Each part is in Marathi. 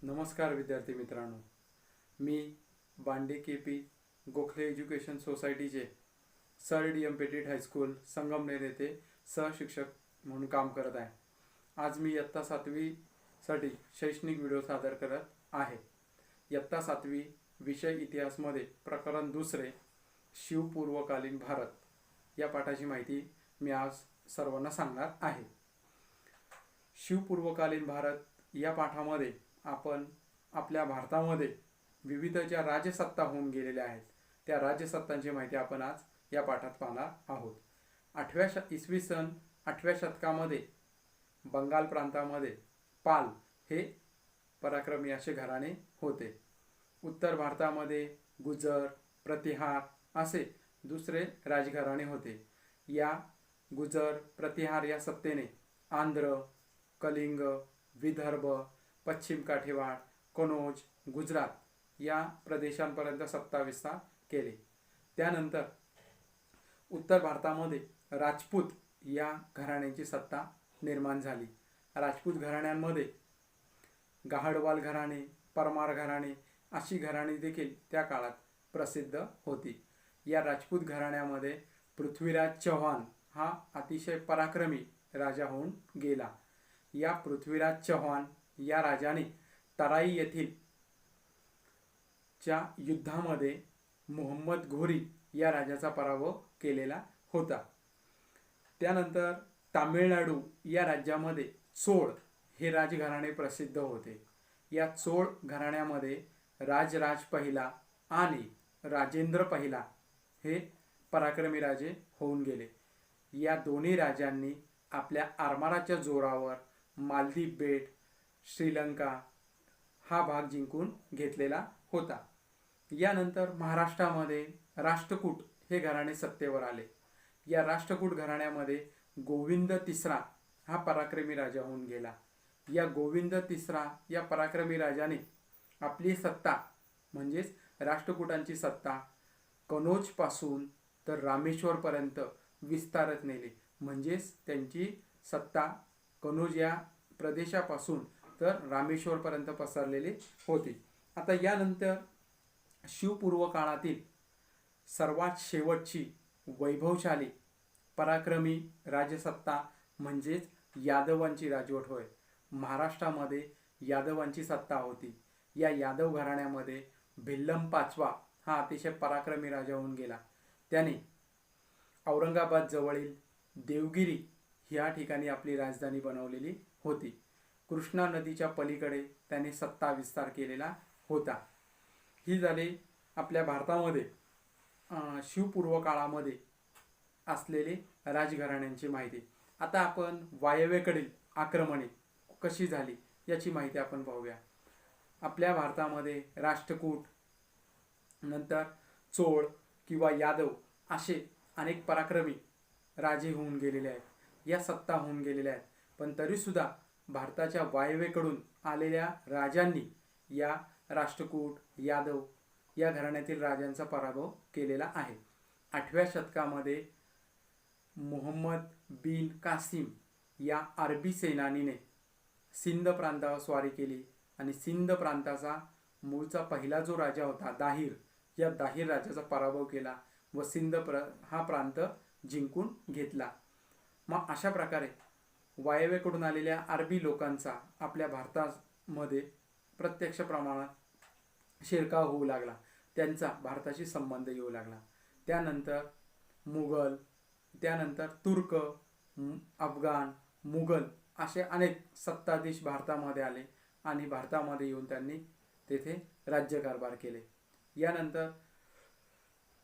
नमस्कार विद्यार्थी मित्रांनो. मी बांडे के गोखले एज्युकेशन सोसायटीचे Sir D M Petit high school Sangamner येथे सहशिक्षक म्हणून काम करत आहे. आज मी इयत्ता 7वीसाठी शैक्षणिक व्हिडिओ सादर करत आहे. इयत्ता 7वी विषय इतिहासमध्ये प्रकरण 2 शिवपूर्वकालीन भारत या पाठाची माहिती मी आज सर्वांना सांगणार आहे. शिवपूर्वकालीन भारत या पाठामध्ये आपण आपल्या भारतामध्ये विविध ज्या राजसत्ता होऊन गेलेल्या आहेत त्या राजसत्तांची माहिती आपण आज या पाठात पाहणार आहोत. इसवी सन 8व्या शतकामध्ये बंगाल प्रांतामध्ये पाल हे पराक्रमी असे घराणे होते. उत्तर भारतामध्ये गुजर, प्रतिहार असे दुसरे राजघराणे होते. या गुजर, प्रतिहार या सत्तेने आंध्र, कलिंग, विदर्भ, पश्चिम काठीवाड, कनौज, गुजरात या प्रदेशांपर्यंत सत्ता विस्तार केले. त्यानंतर उत्तर भारतामध्ये राजपूत या घराण्यांची सत्ता निर्माण झाली. राजपूत घराण्यांमध्ये गाहडवाल घराणे, परमार घराणे अशी घराणे देखील त्या काळात प्रसिद्ध होती. या राजपूत घराण्यामध्ये पृथ्वीराज चव्हाण हा अतिशय पराक्रमी राजा होऊन गेला. या पृथ्वीराज चव्हाण या राजाने तराई येथील च्या युद्धामध्ये मोहम्मद घोरी या राजाचा पराभव केलेला होता. त्यानंतर तामिळनाडू या राज्यामध्ये चोळ हे राजघराणे प्रसिद्ध होते. या चोळ घराण्यामध्ये राजराज पहिला आणि राजेंद्र पहिला हे पराक्रमी राजे होऊन गेले. या दोन्ही राजांनी आपल्या आरमाराच्या जोरावर मालदीव बेट, श्रीलंका हा भाग जिंकून घेतलेला होता. यानंतर महाराष्ट्रामध्ये राष्ट्रकूट हे घराणे सत्तेवर आले. या राष्ट्रकूट घराण्यामध्ये गोविंद तिसरा हा पराक्रमी राजा होऊन गेला. या गोविंद तिसरा या पराक्रमी राजाने आपली सत्ता म्हणजेच राष्ट्रकूटांची सत्ता कनौजपासून तर रामेश्वरपर्यंत विस्तारत नेली. म्हणजेच त्यांची सत्ता कनौज या प्रदेशापासून तर रामेश्वरपर्यंत पसरलेली होती. आता यानंतर शिवपूर्व काळातील सर्वात शेवटची वैभवशाली पराक्रमी राजसत्ता म्हणजेच यादवांची राजवट होय. महाराष्ट्रामध्ये यादवांची सत्ता होती. या यादव घराण्यामध्ये भिल्लम पाचवा हा अतिशय पराक्रमी राजा होऊन गेला. त्याने औरंगाबाद जवळील देवगिरी ह्या ठिकाणी आपली राजधानी बनवलेली होती. कृष्णा नदीच्या पलीकडे त्याने सत्ता विस्तार केलेला होता. ही झाली आपल्या भारतामध्ये शिवपूर्व काळामध्ये असलेले राजघराण्यांची माहिती. आता आपण वायव्येकडील आक्रमणे कशी झाली याची माहिती आपण पाहूया. आपल्या भारतामध्ये राष्ट्रकूट, नंतर चोळ किंवा यादव असे अनेक पराक्रमी राजे होऊन गेलेले आहेत. या सत्ता होऊन गेलेल्या आहेत. पण तरीसुद्धा भारताच्या वायव्येकडून आलेल्या राजांनी या राष्ट्रकूट, यादव या घराण्यातील राजांचा पराभव केलेला आहे. 8व्या शतकामध्ये मोहम्मद बिन कासिम या अरबी सेनानीने सिंध प्रांतावर स्वारी केली आणि सिंध प्रांताचा मूळचा पहिला जो राजा होता दाहिर, या दाहिर राजाचा पराभव केला व सिंध हा प्रांत जिंकून घेतला. मग अशा प्रकारे वायव्येकडून आलेल्या अरबी लोकांचा आपल्या भारतामध्ये प्रत्यक्ष प्रमाणात शिरकाव होऊ लागला. त्यांचा भारताशी संबंध येऊ लागला. त्यानंतर मुघल, त्यानंतर तुर्क, अफगाण, मुघल असे अनेक सत्ताधीश भारतामध्ये आले आणि भारतामध्ये येऊन त्यांनी तेथे राज्यकारभार केले. यानंतर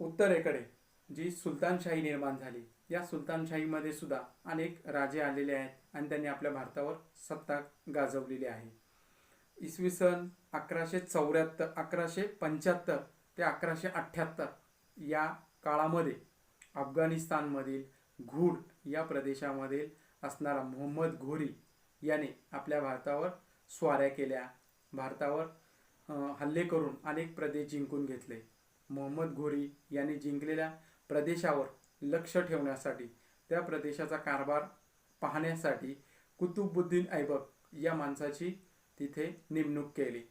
उत्तरेकडे जी सुलतानशाही निर्माण झाली. या सुलतानशाहीमध्ये सुद्धा अनेक राजे आलेले आहेत आणि त्यांनी आपल्या भारतावर सत्ता गाजवलेली आहे. इसवी सन 1175 ते 1178 या काळामध्ये अफगाणिस्तानमधील घुड या प्रदेशामधील असणारा मोहम्मद घोरी याने आपल्या भारतावर स्वाऱ्या केल्या. भारतावर हल्ले करून अनेक प्रदेश जिंकून घेतले. मोहम्मद घोरी यांनी जिंकलेल्या प्रदेशावर लक्ष ठेवण्यासाठी, त्या प्रदेशाचा कारभार पाहण्यासाठी कुतुबुद्दीन ऐबक या माणसाची तिथे नेमणूक केली.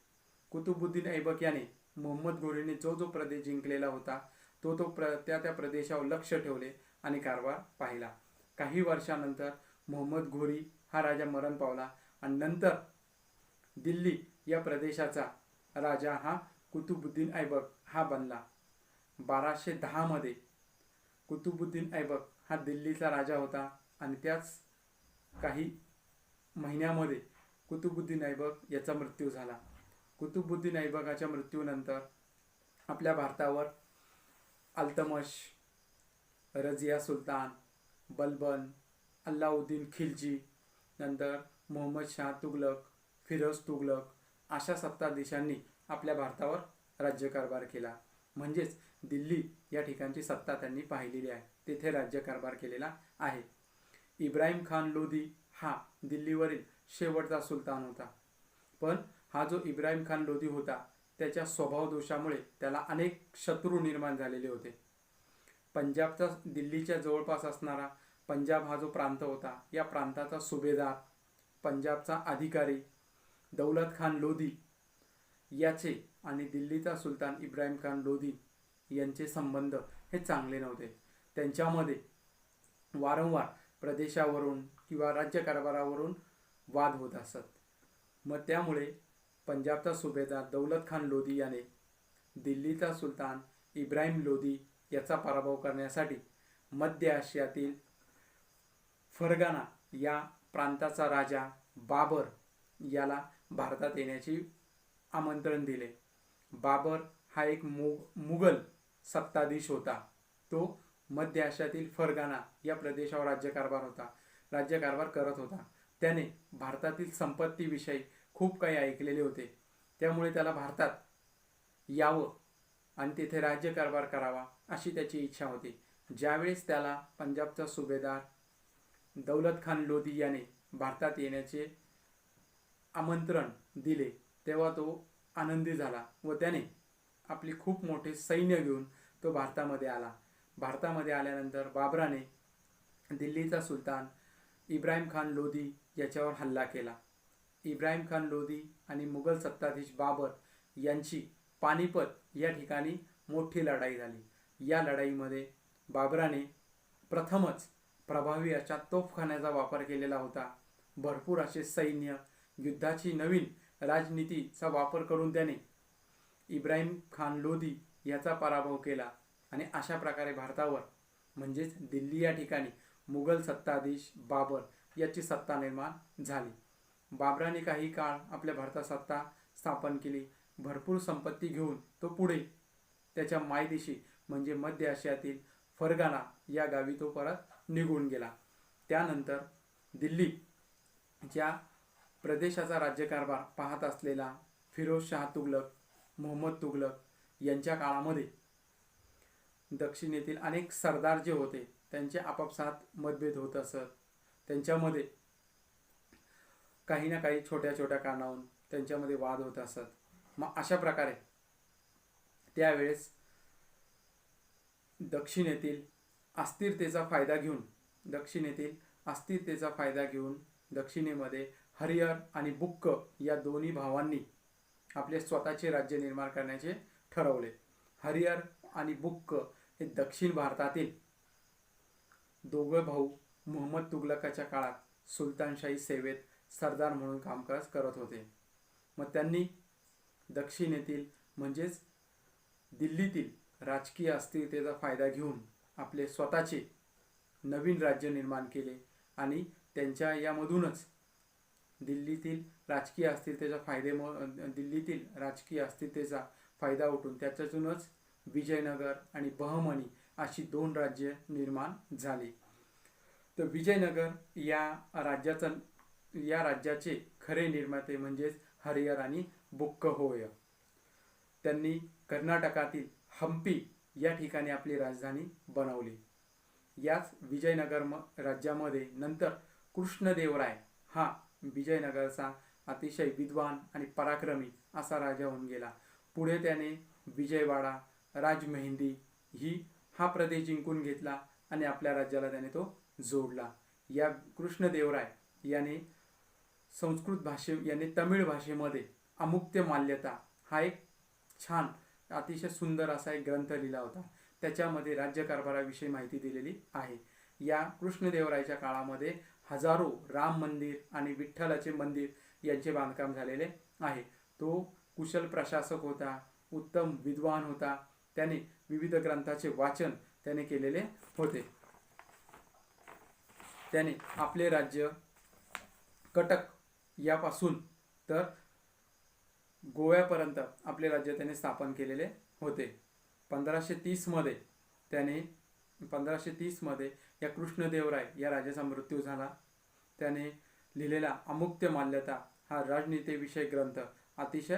कुतुबुद्दीन ऐबक याने मोहम्मद घोरीने जो जो प्रदेश जिंकलेला होता त्या प्रदेशावर लक्ष ठेवले आणि कारभार पाहिला. काही वर्षानंतर मोहम्मद घोरी हा राजा मरण पावला आणि नंतर दिल्ली या प्रदेशाचा राजा हा कुतुबुद्दीन ऐबक हा बनला. 1210 मध्ये कुतुबुद्दीन ऐबक हा दिल्लीचा राजा होता आणि त्याच काही महिन्यामध्ये कुतुबुद्दीन ऐबक याचा मृत्यू झाला. कुतुबुद्दीन ऐबकाच्या मृत्यूनंतर आपल्या भारतावर अल्तमश, रजिया सुलतान, बलबन, अल्लाउद्दीन खिलजी, नंतर मोहम्मद शाह तुगलक, फिरोज तुगलक अशा सत्ताधीशांनी आपल्या भारतावर राज्यकारभार केला. म्हणजेच दिल्ली या ठिकाणची सत्ता त्यांनी पाहिलेली आहे, तेथे राज्यकारभार केलेला आहे. इब्राहिम खान लोधी हा दिल्लीवरील शेवटचा सुलतान होता. पण हा जो इब्राहिम खान लोधी होता त्याच्या स्वभाव दोषामुळे त्याला अनेक शत्रू निर्माण झालेले होते. पंजाबचा दिल्लीच्या जवळपास असणारा पंजाब हा जो प्रांत होता, या प्रांताचा सुभेदार, पंजाबचा अधिकारी दौलत खान लोधी याचे आणि दिल्लीचा सुलतान इब्राहिम खान लोधी यांचे संबंध हे चांगले नव्हते. त्यांच्यामध्ये वारंवार प्रदेशावरून किंवा राज्यकारभारावरून वाद होत असत. मग त्यामुळे पंजाबचा सुभेदार दौलत खान लोधी याने दिल्लीचा सुलतान इब्राहिम लोधी याचा पराभव करण्यासाठी मध्य आशियातील फरगाना या प्रांताचा राजा बाबर याला भारतात येण्याचे आमंत्रण दिले. बाबर हा एक मुघल सत्ताधीश होता. तो मध्य आशियातील फरगाना या प्रदेशावर राज्यकारभार करत होता. त्याने भारतातील संपत्तीविषयी खूप काही ऐकलेले होते. त्यामुळे त्याला भारतात यावं आणि तेथे राज्यकारभार करावा अशी त्याची इच्छा होती. ज्यावेळेस त्याला पंजाबचा सुभेदार दौलत खान लोधी याने भारतात येण्याचे आमंत्रण दिले तेव्हा तो आनंदी झाला व त्याने आपली खूप मोठे सैन्य घेऊन तो भारतामध्ये आला. भारतामध्ये आल्यानंतर बाबराने दिल्लीचा सुलतान इब्राहिम खान लोधी याच्यावर हल्ला केला. इब्राहिम खान लोधी आणि मुघल सत्ताधीश बाबर यांची पानिपत या ठिकाणी मोठी लढाई झाली. या लढाईमध्ये बाबराने प्रथमच प्रभावी अशा तोफखान्याचा वापर केलेला होता. भरपूर असे सैन्य, युद्धाची नवीन राजनीतीचा वापर करून त्याने इब्राहिम खान लोधी याचा पराभव केला आणि अशा प्रकारे भारतावर म्हणजेच दिल्ली या ठिकाणी मुघल सत्ताधीश बाबर याची सत्ता निर्माण झाली. बाबराने काही काळ आपल्या भारतात सत्ता स्थापन केली. भरपूर संपत्ती घेऊन तो पुढे त्याच्या मायदेशी म्हणजे मध्य आशियातील फरगाना या गावी तो परत निघून गेला. त्यानंतर दिल्ली ज्या प्रदेशाचा राज्यकारभार पाहत असलेला फिरोज शाह तुगलक, मोहम्मद तुगलक यांच्या काळामध्ये दक्षिणेतील अनेक सरदार जे होते त्यांचे आपापसात मतभेद होत असत. त्यांच्यामध्ये काही ना काही छोट्या छोट्या कारणावरून त्यांच्यामध्ये वाद होत असत. मग अशा प्रकारे त्यावेळेस दक्षिणेतील अस्थिरतेचा फायदा घेऊन दक्षिणेमध्ये हरिहर आणि बुक्क या दोन्ही भावांनी आपले स्वतःचे राज्य निर्माण करण्याचे ठरवले. हरिहर आणि बुक्क हे दक्षिण भारतातील दोघे भाऊ मोहम्मद तुगलकाच्या काळात सुलतानशाही सेवेत सरदार म्हणून कामकाज करत होते. मग त्यांनी दक्षिणेतील म्हणजेच दिल्लीतील राजकीय अस्थिरतेचा फायदा घेऊन आपले स्वतःचे नवीन राज्य निर्माण केले आणि त्यांच्या यामधूनच दिल्लीतील राजकीय अस्थिरतेचा फायदा उठून त्याच्यातूनच विजयनगर आणि बहमनी अशी दोन राज्ये निर्माण झाली. तर विजयनगर या राज्याचे खरे निर्माते म्हणजेच हरिहर आणि बुक्क होय. त्यांनी कर्नाटकातील हंपी या ठिकाणी आपली राजधानी बनवली. याच विजयनगर राज्यामध्ये नंतर कृष्णदेवराय हा विजयनगरचा अतिशय विद्वान आणि पराक्रमी असा राजा होऊन गेला. पुढे त्याने विजयवाडा, राजमेहंदी हा प्रदेश जिंकून घेतला आणि आपल्या राज्याला त्याने तो जोडला. या कृष्णदेवराय याने संस्कृत याने तमिळ भाषेमध्ये अमुक्त्य माल्यता हा एक छान अतिशय सुंदर असा एक ग्रंथ लिहिला होता. त्याच्यामध्ये राज्यकारभाराविषयी माहिती दिलेली आहे. या कृष्णदेवरायाच्या काळामध्ये हजारो राम मंदिर आणि विठ्ठलाचे मंदिर यांचे बांधकाम झालेले आहे. तो कुशल प्रशासक होता, उत्तम विद्वान होता. त्याने विविध ग्रंथाचे वाचन त्याने केलेले होते. त्याने आपले राज्य कटक यापासून तर गोव्यापर्यंत आपले राज्य त्याने स्थापन केलेले होते. 1530 मध्ये या कृष्णदेवराय या राजाचा मृत्यू झाला. त्याने लिहिलेला अमुक्त्य माल्यता हा राजनीतीविषयक ग्रंथ अतिशय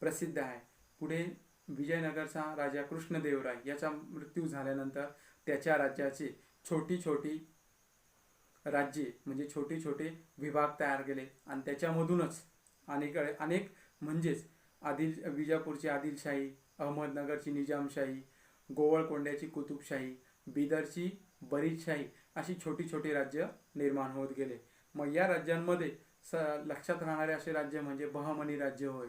प्रसिद्ध आहे. पुढे विजयनगरचा राजा कृष्णदेवराय याचा मृत्यू झाल्यानंतर त्याच्या राज्याची छोटी छोटी राज्ये म्हणजे छोटे छोटे विभाग तयार केले आणि त्याच्यामधूनच अनेक म्हणजेच विजापूरची आदिलशाही, अहमदनगरची निजामशाही, गोवळकोंड्याची कुतुबशाही, बिदरची बरीदशाही अशी छोटी छोटी राज्य निर्माण होत गेले. मग या राज्यांमध्ये लक्षात राहणारे असे राज्य म्हणजे बहमनी राज्य होय.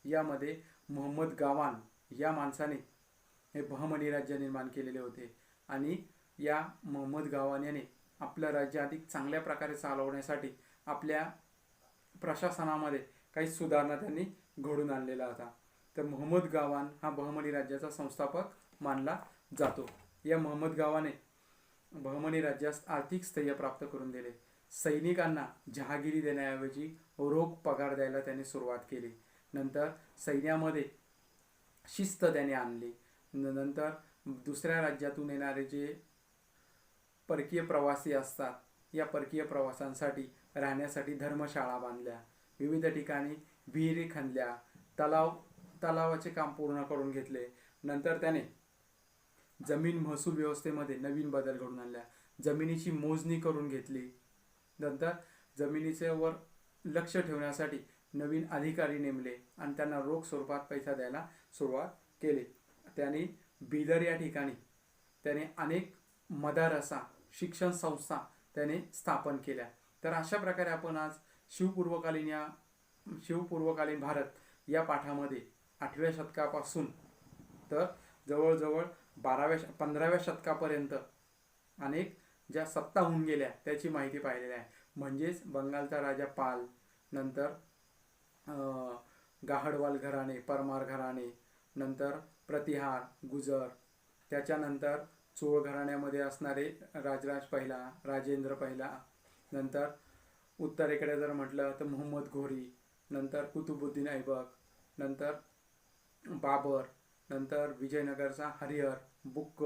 यामध्ये मोहम्मद गावान या माणसाने हे बहमनी राज्य निर्माण केलेले होते आणि या मोहम्मद गावान याने आपलं राज्य अधिक चांगल्या प्रकारे चालवण्यासाठी आपल्या प्रशासनामध्ये काही सुधारणा त्यांनी घडून आणलेला होता. तर मोहम्मद गावान हा बहमनी राज्याचा संस्थापक मानला जातो. या मोहम्मद गावाने बहमनी राज्यास आर्थिक स्थैर्य प्राप्त करून दिले. सैनिकांना जहागिरी देण्याऐवजी रोख पगार द्यायला त्याने सुरुवात केली. नंतर सैन्यामध्ये शिस्त त्याने आणली. नंतर दुसऱ्या राज्यातून येणारे जे परकीय प्रवासी असतात, या परकीय प्रवासांसाठी राहण्यासाठी धर्मशाळा बांधल्या. विविध ठिकाणी विहिरी खणल्या. तलावाचे काम पूर्ण करून घेतले. नंतर त्याने जमीन महसूल व्यवस्थेमध्ये नवीन बदल घडून आणल्या. जमिनीची मोजणी करून घेतली. नंतर जमिनीचे वर लक्ष ठेवण्यासाठी नवीन अधिकारी नेमले आणि त्यांना रोख स्वरूपात पैसा द्यायला सुरुवात केली. त्याने बिदर या ठिकाणी त्याने अनेक मदरसा शिक्षण संस्था त्याने स्थापन केल्या. तर अशा प्रकारे आपण आज शिवपूर्वकालीन भारत या पाठामध्ये 8व्या शतकापासून तर जवळजवळ 15व्या शतकापर्यंत अनेक ज्या सत्ता होऊन गेल्या त्याची माहिती पाहिलेली आहे. म्हणजेच बंगालचा राजा पाल, नंतर गाहडवाल घराणे, परमार घराणे, नंतर प्रतिहार, गुजर, त्याच्यानंतर चोळ घराण्यामध्ये असणारे राजराज पहिला, राजेंद्र पहिला, नंतर उत्तरेकडे जर म्हटलं तर मोहम्मद घोरी, नंतर कुतुबुद्दीन ऐबक, नंतर बाबर, नंतर विजयनगरचा हरिहर, बुक्क,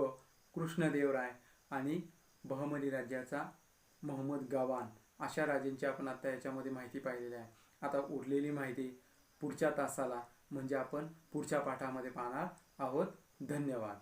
कृष्णदेवराय आणि बहमनी राज्याचा मोहम्मद गावान अशा राजांची आपण आता याच्यामध्ये माहिती पाहिलेली आहे. आता उरलेली माहिती पुढच्या तासाला म्हणजे आपण पुढच्या पाठामध्ये पाहणार आहोत. धन्यवाद.